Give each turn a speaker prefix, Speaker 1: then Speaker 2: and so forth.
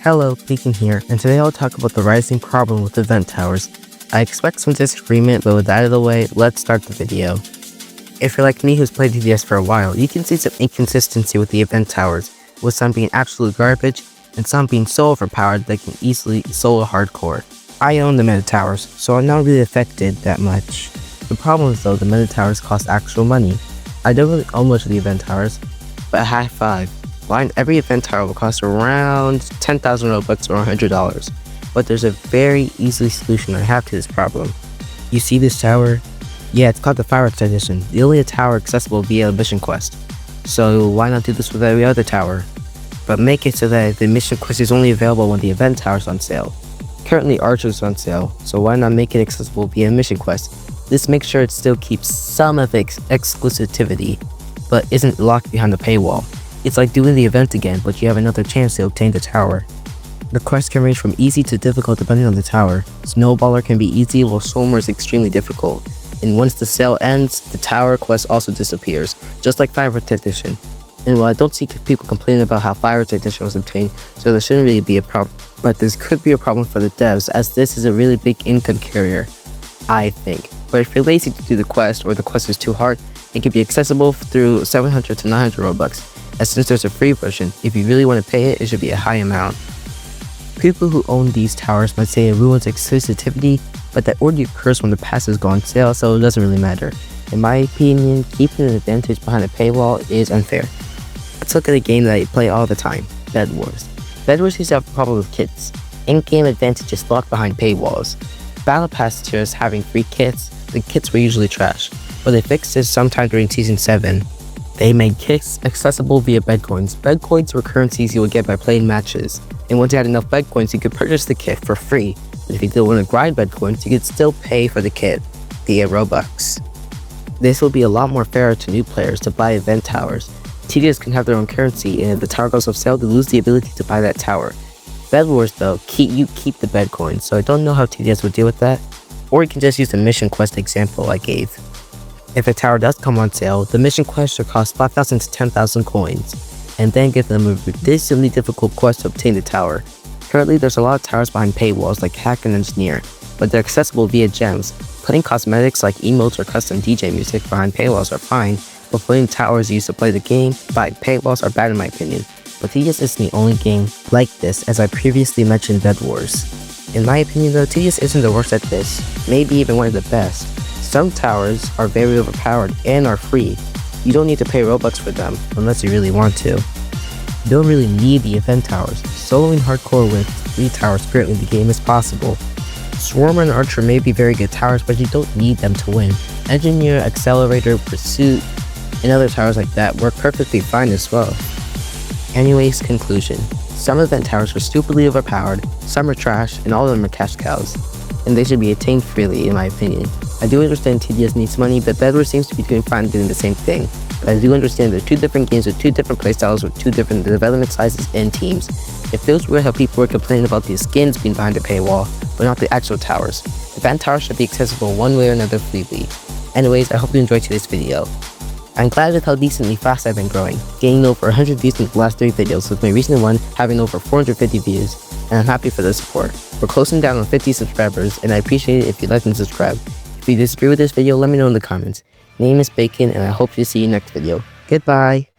Speaker 1: Hello, Beacon here, and today I'll talk about the rising problem with event towers. I expect some disagreement, but with that out of the way, let's start the video. If you're like me who's played TDS for a while, you can see some inconsistency with the event towers, with some being absolute garbage, and some being so overpowered that can easily solo hardcore. I own the meta towers, so I'm not really affected that much. The problem is though, the meta towers cost actual money. I don't really own much of the event towers, but high five. Buying every event tower will cost around 10,000 Robux or $100, but there's a very easy solution I have to this problem. You see this tower? Yeah, it's called the Fireworks Edition, the only tower accessible via a mission quest. So why not do this with every other tower? But make it so that the mission quest is only available when the event tower is on sale. Currently Archer is on sale, so why not make it accessible via mission quest? This makes sure it still keeps some of its exclusivity, but isn't locked behind the paywall. It's like doing the event again, but you have another chance to obtain the tower. The quest can range from easy to difficult depending on the tower. Snowballer can be easy while Swimmer is extremely difficult. And once the sale ends, the tower quest also disappears, just like Fireworks Edition. And while I don't see people complaining about how Fireworks Edition was obtained, so there shouldn't really be a problem. But this could be a problem for the devs, as this is a really big income carrier, I think. But if you're lazy to do the quest, or the quest is too hard, it can be accessible through 700 to 900 Robux. As since there's a free version, if you really want to pay it, it should be a high amount. People who own these towers might say it ruins exclusivity, but that already occurs when the passes go on sale, so it doesn't really matter. In my opinion, keeping an advantage behind a paywall is unfair. Let's look at a game that I play all the time, Bed Wars. Bed Wars used to have a problem with kits. In-game advantage is locked behind paywalls. Battle Pass tiers having free kits, the kits were usually trash, but they fixed this sometime during Season 7. They made kits accessible via bed coins. Bed coins were currencies you would get by playing matches, and once you had enough bed coins, you could purchase the kit for free. But if you didn't want to grind bed coins, you could still pay for the kit via Robux. This will be a lot more fair to new players to buy event towers. TDS can have their own currency, and if the tower goes off sale, they lose the ability to buy that tower. Bed Wars though, you keep the bed coins, so I don't know how TDS would deal with that. Or you can just use the mission quest example I gave. If a tower does come on sale, the mission quest should cost 5,000 to 10,000 coins, and then give them a ridiculously difficult quest to obtain the tower. Currently, there's a lot of towers behind paywalls like Hack and Engineer, but they're accessible via gems. Putting cosmetics like emotes or custom DJ music behind paywalls are fine, but putting towers used to play the game behind paywalls are bad in my opinion. But TDS isn't the only game like this, as I previously mentioned Bed Wars. In my opinion though, TDS isn't the worst at this, maybe even one of the best. Some towers are very overpowered and are free. You don't need to pay Robux for them, unless you really want to. You don't really need the event towers. Soloing hardcore with 3 towers currently in the game is possible. Swarm and Archer may be very good towers, but you don't need them to win. Engineer, Accelerator, Pursuit, and other towers like that work perfectly fine as well. Anyways, conclusion. Some event towers are stupidly overpowered, some are trash, and all of them are cash cows. And they should be attained freely in my opinion. I do understand TDS needs money, but Bed Wars seems to be doing fine doing the same thing. But I do understand they're 2 different games with 2 different playstyles with 2 different development sizes and teams. It feels weird how people were complaining about these skins being behind the paywall, but not the actual towers. Event towers should be accessible one way or another freely. Anyways, I hope you enjoyed today's video. I'm glad with how decently fast I've been growing, gaining over 100 views in the last 3 videos, with my recent one having over 450 views, and I'm happy for the support. We're closing down on 50 subscribers, and I appreciate it if you like and subscribe. If you disagree with this video, let me know in the comments. My name is Bacon, and I hope to see you next video. Goodbye!